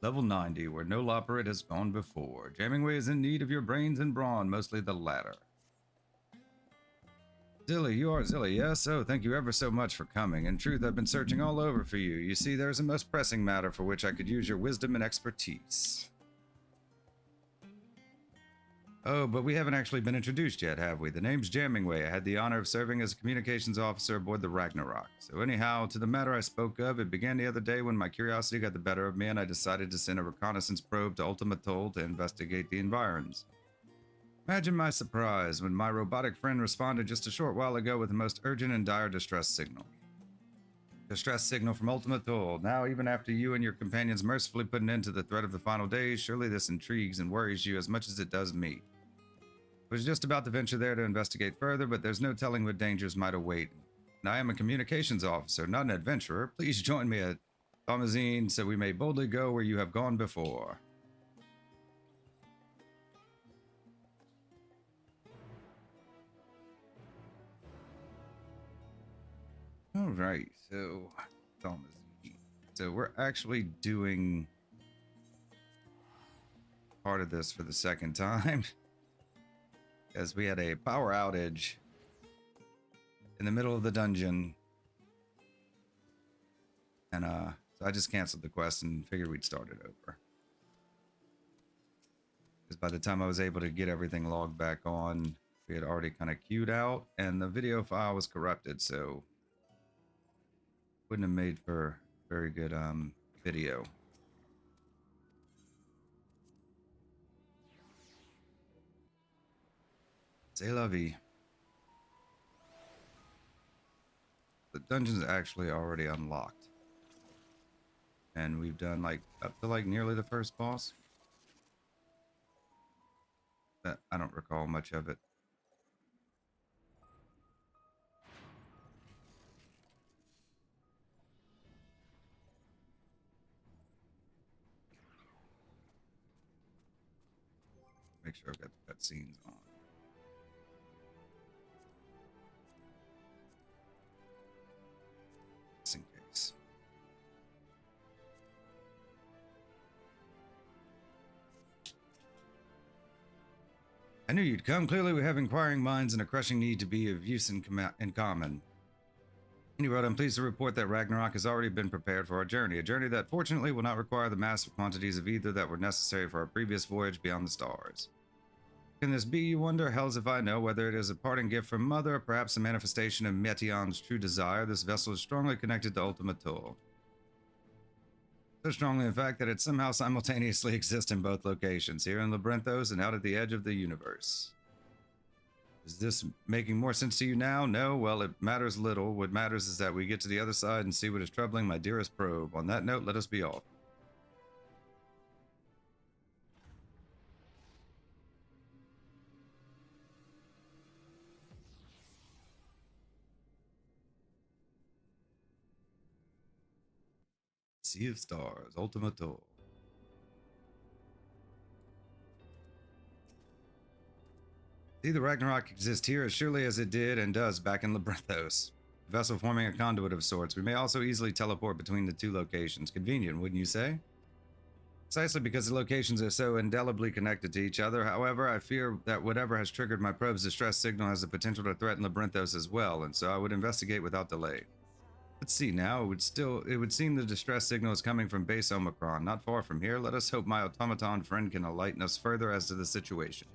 Level 90, where no operate has gone before. Jammingway is in need of your brains and brawn, mostly the latter. Zilly, you are Zilly, yes? Oh, thank you ever so much for coming. In truth, I've been searching all over for you. You see, there's a most pressing matter for which I could use your wisdom and expertise. Oh, but we haven't actually been introduced yet, have we? The name's Jammingway. I had the honor of serving as a communications officer aboard the Ragnarok. So anyhow, to the matter I spoke of, it began the other day when my curiosity got the better of me and I decided to send a reconnaissance probe to Ultima Thule to investigate the environs. Imagine my surprise when my robotic friend responded just a short while ago with the most urgent and dire distress signal. Distress signal from Ultima Thule. Now, even after you and your companions mercifully put an end to the threat of the final days, surely this intrigues and worries you as much as it does me. I was just about to venture there to investigate further, but there's no telling what dangers might await. And I am a communications officer, not an adventurer. Please join me at Thomazine so we may boldly go where you have gone before. Alright, so Thomazine. So we're actually doing part of this for the second time. As we had a power outage in the middle of the dungeon. And so I just canceled the quest and figured we'd start it over. Because by the time I was able to get everything logged back on, we had already kind of queued out and the video file was corrupted, so wouldn't have made for very good video. C'est la vie. The dungeon's actually already unlocked. And we've done like up to like nearly the first boss. But I don't recall much of it. Make sure I've got the cutscenes on. Just in case. I knew you'd come. Clearly we have inquiring minds and a crushing need to be of use in common. Anyway, I'm pleased to report that Ragnarok has already been prepared for our journey. A journey that fortunately will not require the massive quantities of ether that were necessary for our previous voyage beyond the stars. Can this be, you wonder? Hells if I know. Whether it is a parting gift from Mother, or perhaps a manifestation of Metion's true desire, this vessel is strongly connected to Ultima Thule. So strongly, in fact, that it somehow simultaneously exists in both locations, here in Labyrinthos and out at the edge of the universe. Is this making more sense to you now? No? Well, it matters little. What matters is that we get to the other side and see what is troubling my dearest probe. On that note, let us be off. Sea of Stars, Ultima Thule. See, the Ragnarok exists here as surely as it did and does back in Labyrinthos. A vessel forming a conduit of sorts. We may also easily teleport between the two locations. Convenient, wouldn't you say? Precisely because the locations are so indelibly connected to each other. However, I fear that whatever has triggered my probe's distress signal has the potential to threaten Labyrinthos as well, and so I would investigate without delay. Let's see now. It would seem the distress signal is coming from base Omicron, not far from here. Let us hope my automaton friend can enlighten us further as to the situation.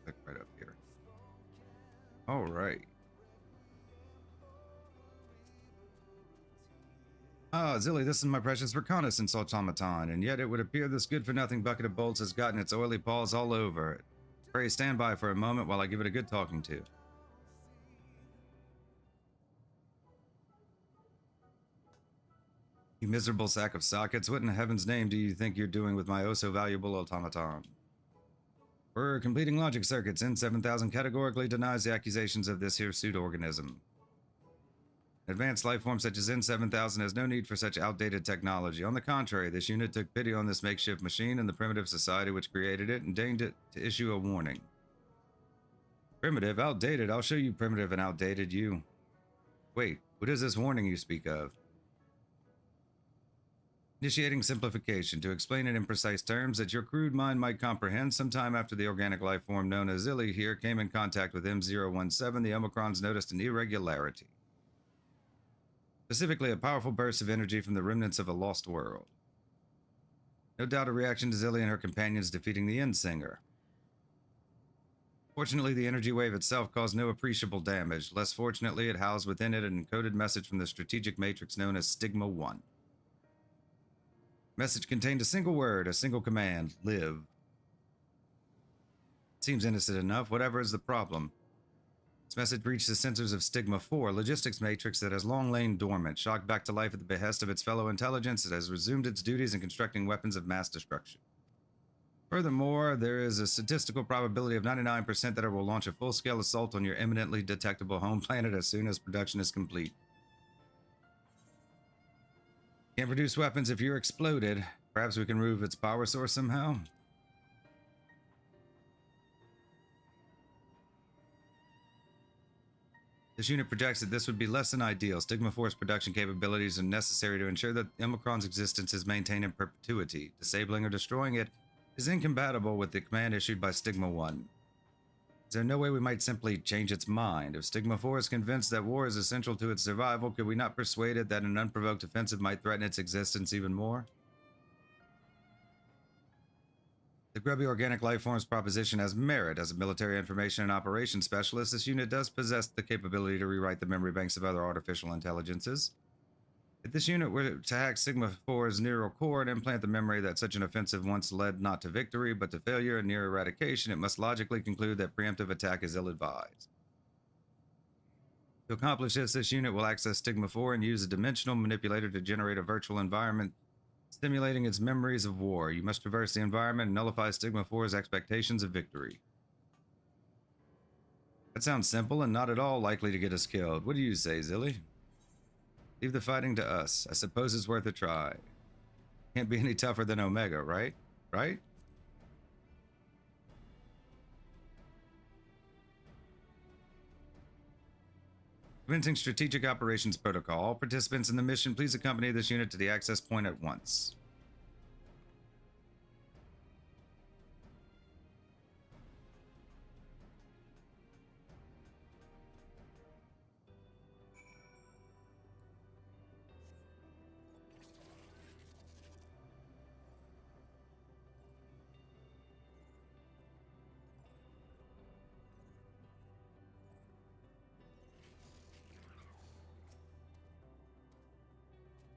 Click right up here. All right. Ah, Zilly, this is my precious reconnaissance automaton, and yet it would appear this good-for-nothing bucket of bolts has gotten its oily paws all over it. Pray stand by for a moment while I give it a good talking to. You miserable sack of sockets, what in heaven's name do you think you're doing with my oh-so-valuable automaton? We're completing logic circuits. N7000 categorically denies the accusations of this here pseudo-organism. Advanced life form such as N7000 has no need for such outdated technology. On the contrary, this unit took pity on this makeshift machine and the primitive society which created it and deigned it to issue a warning. Primitive? Outdated? I'll show you primitive and outdated, you. Wait, what is this warning you speak of? Initiating simplification. To explain in imprecise terms that your crude mind might comprehend, sometime after the organic life form known as Illy here came in contact with M017, the Omicrons noticed an irregularity. Specifically, a powerful burst of energy from the remnants of a lost world. No doubt a reaction to Zilly and her companions defeating the Endsinger. Fortunately, the energy wave itself caused no appreciable damage. Less fortunately, it housed within it an encoded message from the strategic matrix known as Stigma 1. Message contained a single word, a single command: live. Seems innocent enough. Whatever is the problem? This message reached the sensors of Stigma 4, a logistics matrix that has long lain dormant. Shocked back to life at the behest of its fellow intelligence, it has resumed its duties in constructing weapons of mass destruction. Furthermore, there is a statistical probability of 99% that it will launch a full-scale assault on your imminently detectable home planet as soon as production is complete. Can't produce weapons if you're exploded. Perhaps we can remove its power source somehow? This unit projects that this would be less than ideal. Stigma 4's production capabilities are necessary to ensure that Omicron's existence is maintained in perpetuity. Disabling or destroying it is incompatible with the command issued by Stigma 1. Is there no way we might simply change its mind? If Stigma 4 is convinced that war is essential to its survival, could we not persuade it that an unprovoked offensive might threaten its existence even more? The grubby organic life form's proposition has merit. As a military information and operations specialist, this unit does possess the capability to rewrite the memory banks of other artificial intelligences. If this unit were to hack Sigma 4's neural core and implant the memory that such an offensive once led not to victory, but to failure and near eradication, it must logically conclude that preemptive attack is ill-advised. To accomplish this unit will access Stigma 4 and use a dimensional manipulator to generate a virtual environment stimulating its memories of war. You must traverse the environment and nullify Stigma 4's expectations of victory. That sounds simple and not at all likely to get us killed. What do you say, Zilly? Leave the fighting to us. I suppose it's worth a try. Can't be any tougher than Omega, right? Right? Commencing Strategic Operations Protocol. All participants in the mission, please accompany this unit to the access point at once.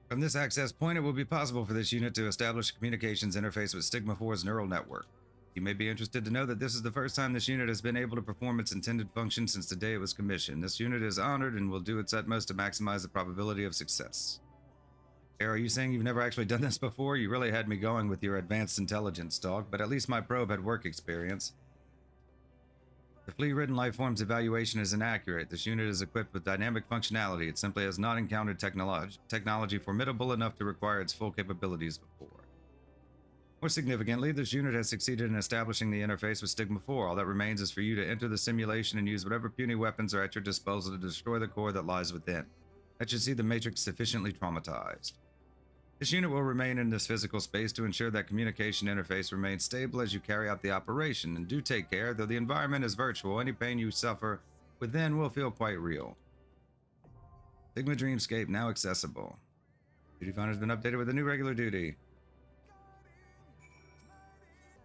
From this access point, it will be possible for this unit to establish a communications interface with Stigma 4's neural network. You may be interested to know that this is the first time this unit has been able to perform its intended function since the day it was commissioned. This unit is honored and will do its utmost to maximize the probability of success. Are you saying you've never actually done this before? You really had me going with your advanced intelligence talk, but at least my probe had work experience. The flea-ridden lifeform's evaluation is inaccurate. This unit is equipped with dynamic functionality. It simply has not encountered technology formidable enough to require its full capabilities before. More significantly, this unit has succeeded in establishing the interface with Stigma 4. All that remains is for you to enter the simulation and use whatever puny weapons are at your disposal to destroy the core that lies within. That should see the Matrix sufficiently traumatized. This unit will remain in this physical space to ensure that communication interface remains stable as you carry out the operation, and do take care, though the environment is virtual, any pain you suffer within will feel quite real. Stigma Dreamscape now accessible. Duty Finder has been updated with a new regular duty.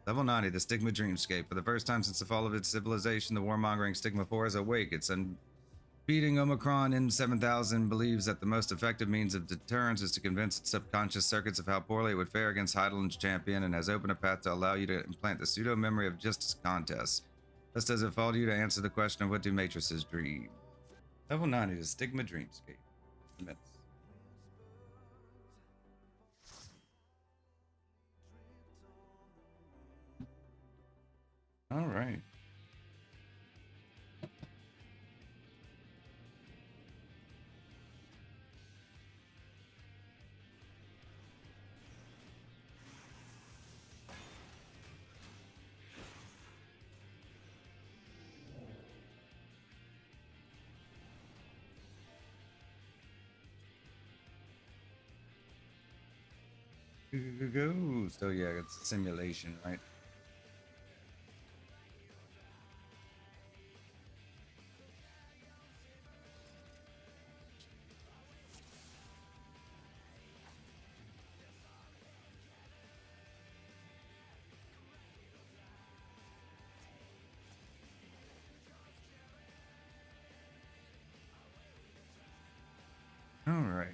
Level 90, the Stigma Dreamscape. For the first time since the fall of its civilization, the warmongering Stigma 4 is awake. Its beating Omicron N7000 believes that the most effective means of deterrence is to convince its subconscious circuits of how poorly it would fare against Heideland's champion, and has opened a path to allow you to implant the pseudo-memory of justice contests. Thus does it fall to you to answer the question of what do matrices dream. Level 90 is Stigma Dreamscape. Commence. All right. . Go. So yeah, it's a simulation, right? All right.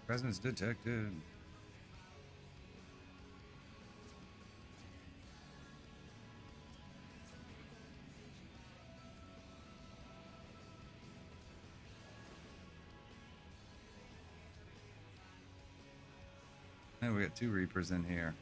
Presence detected. And we got 2 Reapers in here.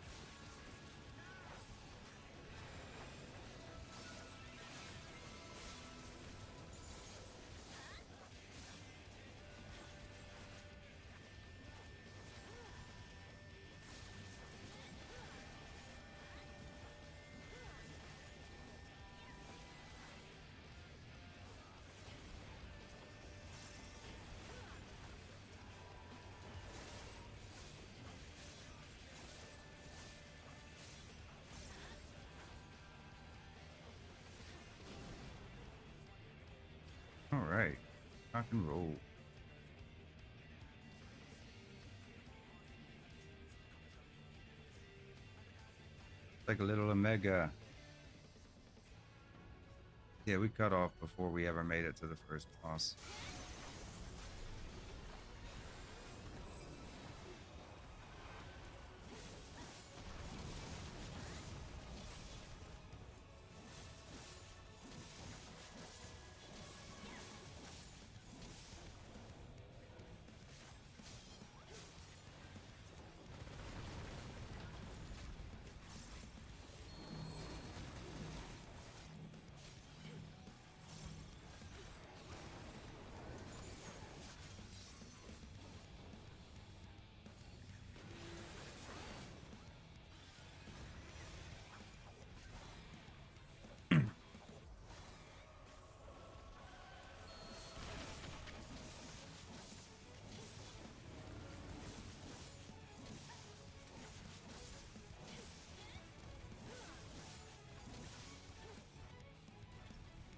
All right. Rock and roll. Like a little Omega. Yeah, we cut off before we ever made it to the first boss.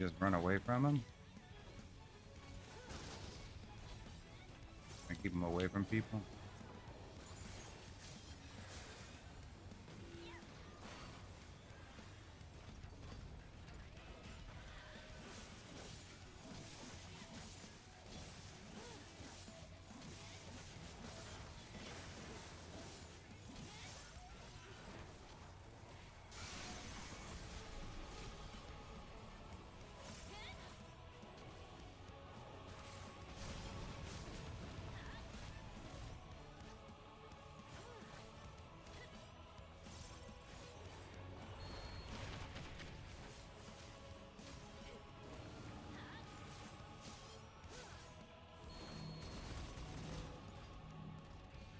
Just run away from him. And keep him away from people.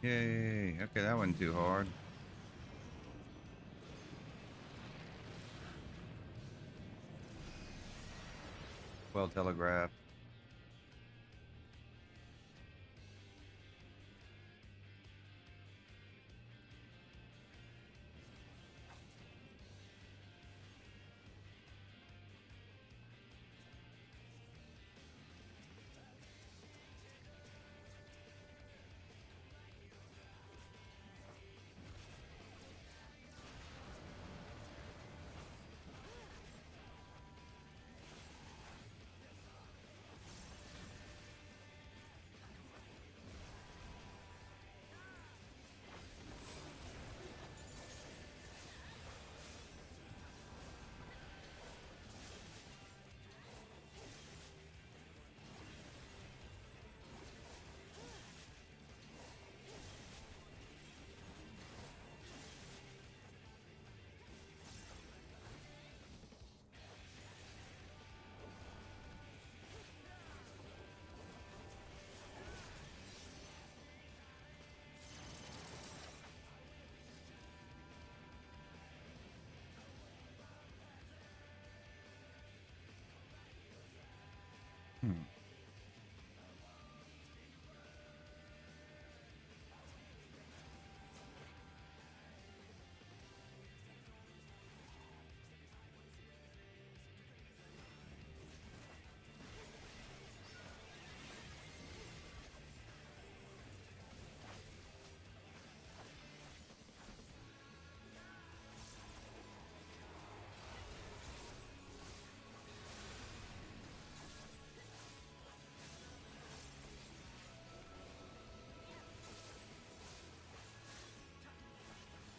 Yay. Okay, that wasn't too hard. Well telegraphed. Hmm.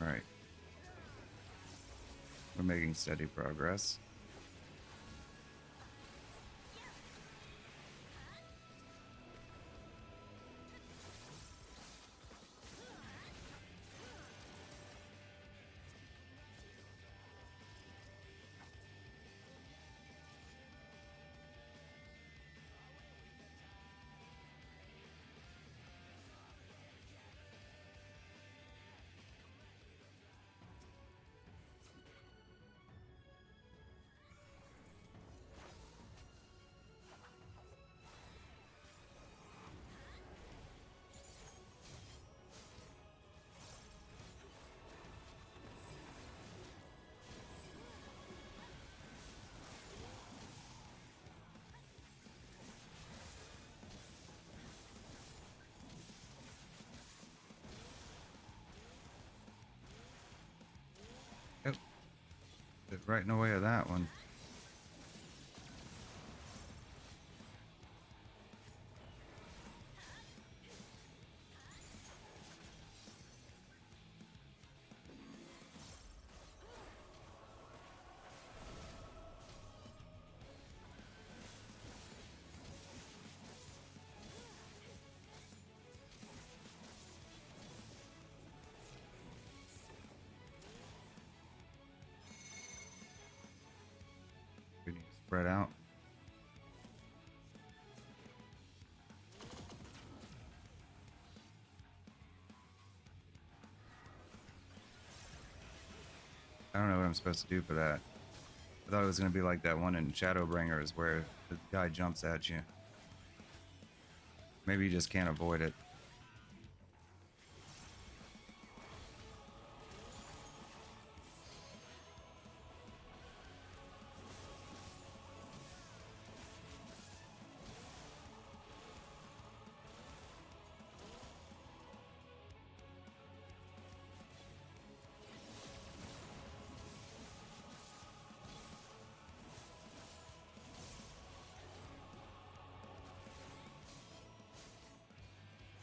All right. We're making steady progress. Yep. Get right in the way of that one. We need to spread out. I don't know what I'm supposed to do for that. I thought it was going to be like that one in Shadowbringers where the guy jumps at you. Maybe you just can't avoid it.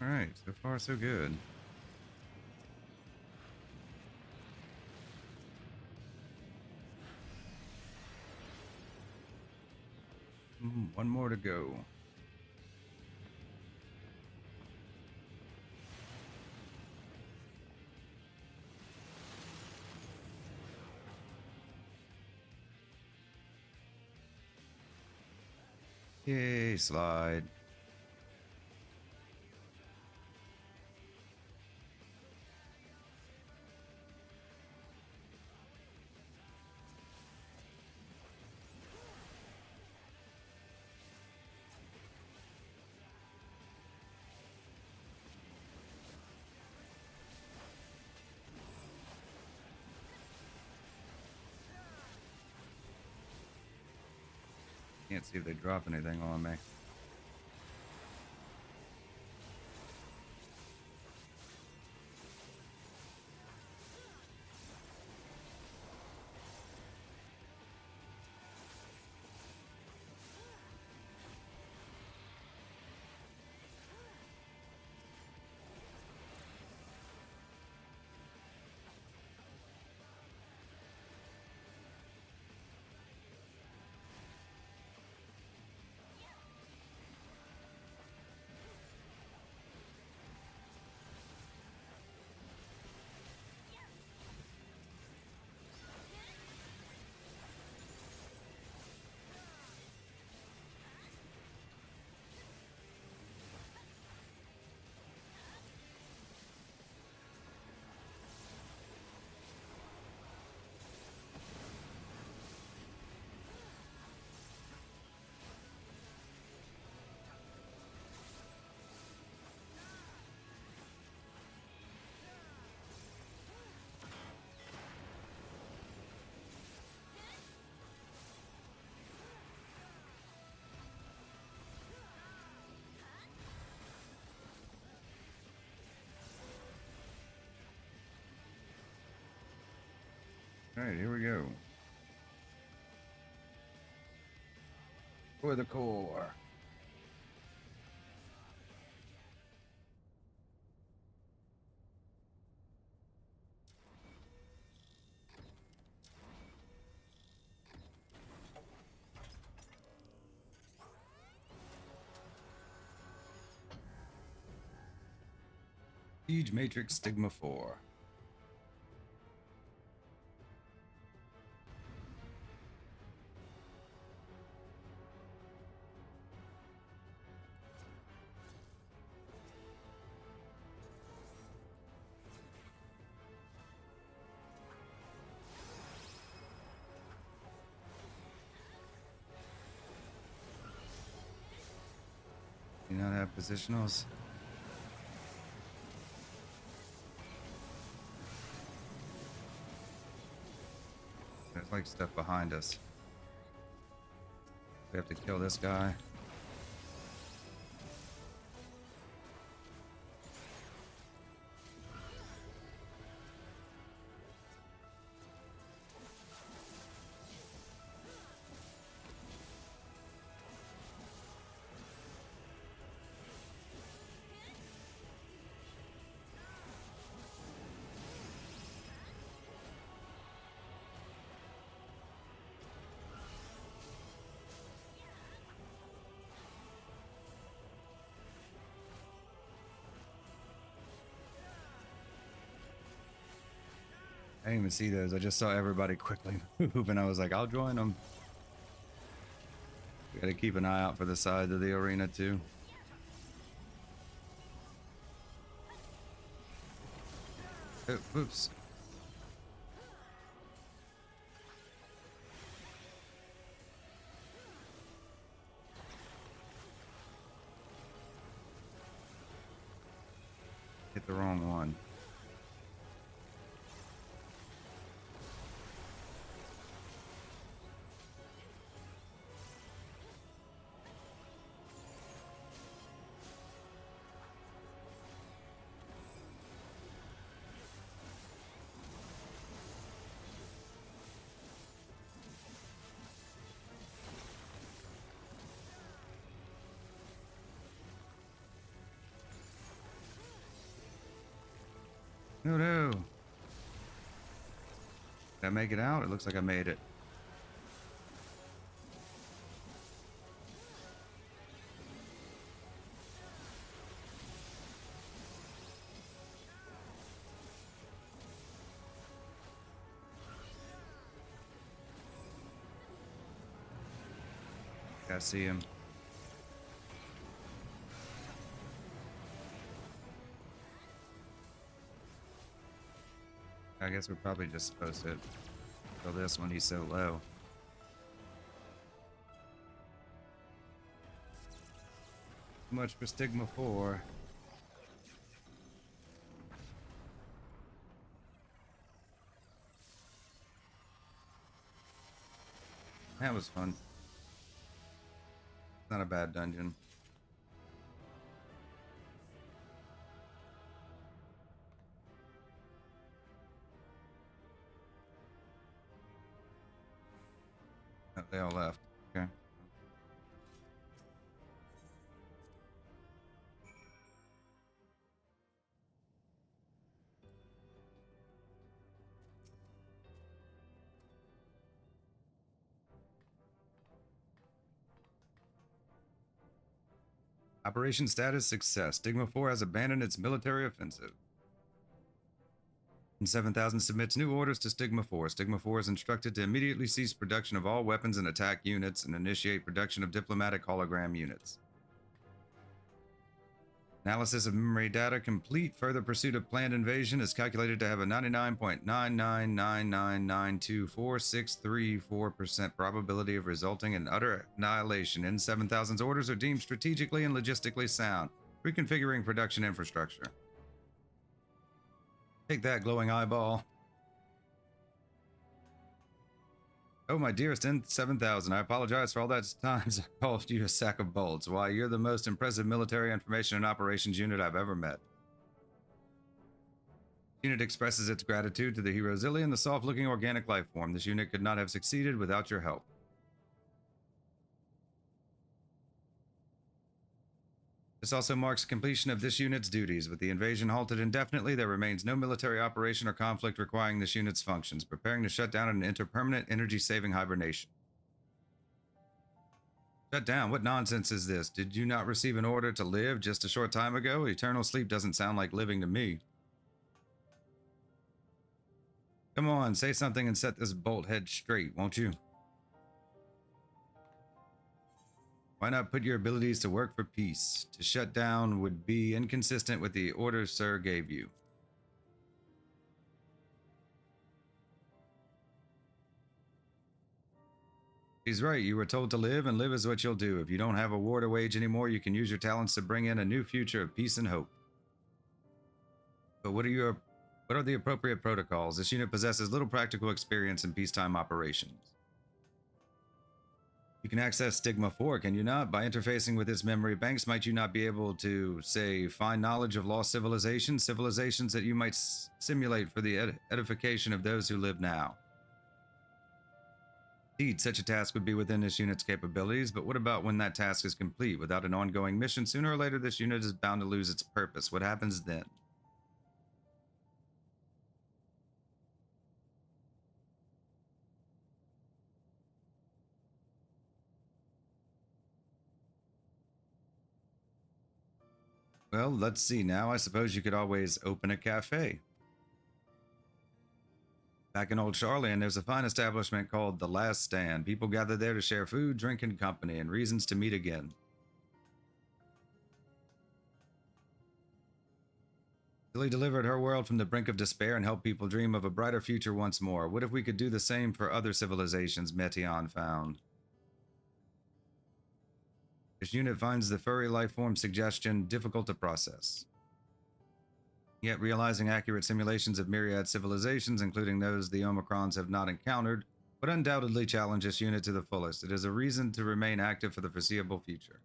All right, so far so good. One more to go. Yay, slide. Can't see if they drop anything on me. Alright, here we go. For the core. Siege Matrix Stigma 4. Do you not have positionals? There's like stuff behind us. We have to kill this guy. I didn't even see those. I just saw everybody quickly move, and I was like, I'll join them. We gotta keep an eye out for the side of the arena, too. Oh, oops. Hit the wrong one. No, no. Did I make it out? It looks like I made it. I see him. I guess we're probably just supposed to kill this when he's so low. Too much for Stigma 4. That was fun. Not a bad dungeon. Oh, they all left. Okay. Operation status success. Stigma 4 has abandoned its military offensive. And 7000 submits new orders to Stigma 4. Stigma 4 is instructed to immediately cease production of all weapons and attack units and initiate production of diplomatic hologram units. Analysis of memory data complete. Further pursuit of planned invasion is calculated to have a 99.999924634% probability of resulting in utter annihilation. N7000's orders are deemed strategically and logistically sound. Reconfiguring production infrastructure. Take that, glowing eyeball. Oh, my dearest N7000, I apologize for all that times I called you a sack of bolts. Why, you're the most impressive military information and operations unit I've ever met. Unit expresses its gratitude to the hero Zillion, the soft-looking organic life form. This unit could not have succeeded without your help. This also marks completion of this unit's duties. With the invasion halted indefinitely, there remains no military operation or conflict requiring this unit's functions. Preparing to shut down and enter permanent energy-saving hibernation. Shut down? What nonsense is this? Did you not receive an order to live just a short time ago? Eternal sleep doesn't sound like living to me. Come on, say something and set this bolt head straight, won't you? Why not put your abilities to work for peace? To shut down would be inconsistent with the orders Sir gave you. He's right, you were told to live, and live is what you'll do. If you don't have a war to wage anymore, you can use your talents to bring in a new future of peace and hope. But what are the appropriate protocols? This unit possesses little practical experience in peacetime operations. You can access Stigma 4, can you not? By interfacing with its memory banks, might you not be able to, say, find knowledge of lost civilizations? Civilizations that you might simulate for the edification of those who live now. Indeed, such a task would be within this unit's capabilities, but what about when that task is complete? Without an ongoing mission, sooner or later this unit is bound to lose its purpose. What happens then? Well, let's see now. I suppose you could always open a cafe. Back in Old Charlian, there's a fine establishment called The Last Stand. People gather there to share food, drink, and company, and reasons to meet again. Tilly delivered her world from the brink of despair and helped people dream of a brighter future once more. What if we could do the same for other civilizations? Metion found. This unit finds the furry lifeform suggestion difficult to process. Yet realizing accurate simulations of myriad civilizations, including those the Omicrons have not encountered, would undoubtedly challenge this unit to the fullest. It is a reason to remain active for the foreseeable future.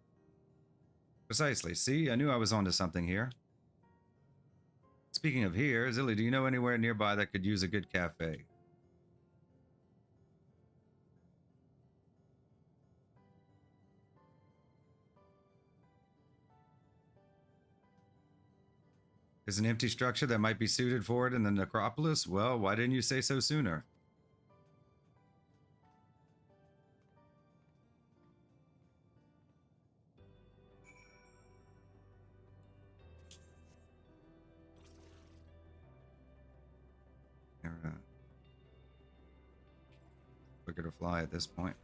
Precisely. See, I knew I was onto something here. Speaking of here, Zilly, do you know anywhere nearby that could use a good cafe? There's an empty structure that might be suited for it in the necropolis? Well, why didn't you say so sooner? Quicker to fly at this point.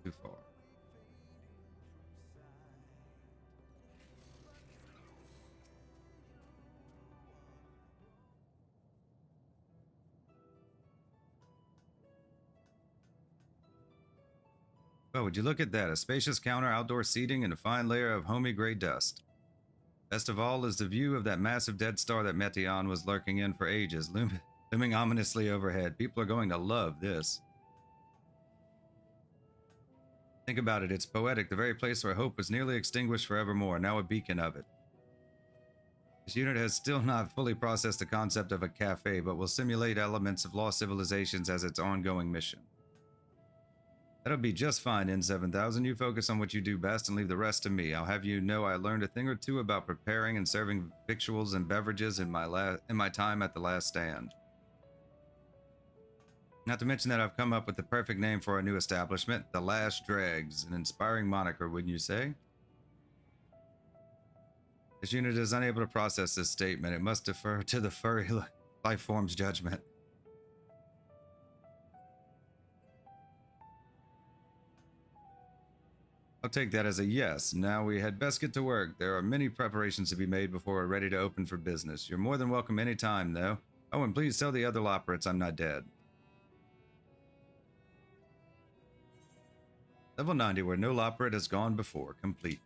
Too far. Oh, would you look at that? A spacious counter, outdoor seating, and a fine layer of homey gray dust. Best of all is the view of that massive dead star that Metion was lurking in for ages, looming ominously overhead. People are going to love this. Think about it, it's poetic. The very place where hope was nearly extinguished forevermore, now a beacon of it. This unit has still not fully processed the concept of a cafe, but will simulate elements of lost civilizations as its ongoing mission. That'll be just fine, N7000. You focus on what you do best and leave the rest to me. I'll have you know I learned a thing or two about preparing and serving victuals and beverages in my time at the Last Stand. Not to mention that I've come up with the perfect name for our new establishment, The Last Dregs. An inspiring moniker, wouldn't you say? This unit is unable to process this statement. It must defer to the furry life form's judgment. I'll take that as a yes. Now we had best get to work. There are many preparations to be made before we're ready to open for business. You're more than welcome any time, though. Oh, and please tell the other Loperates I'm not dead. Level 90, where no operator has gone before. Complete.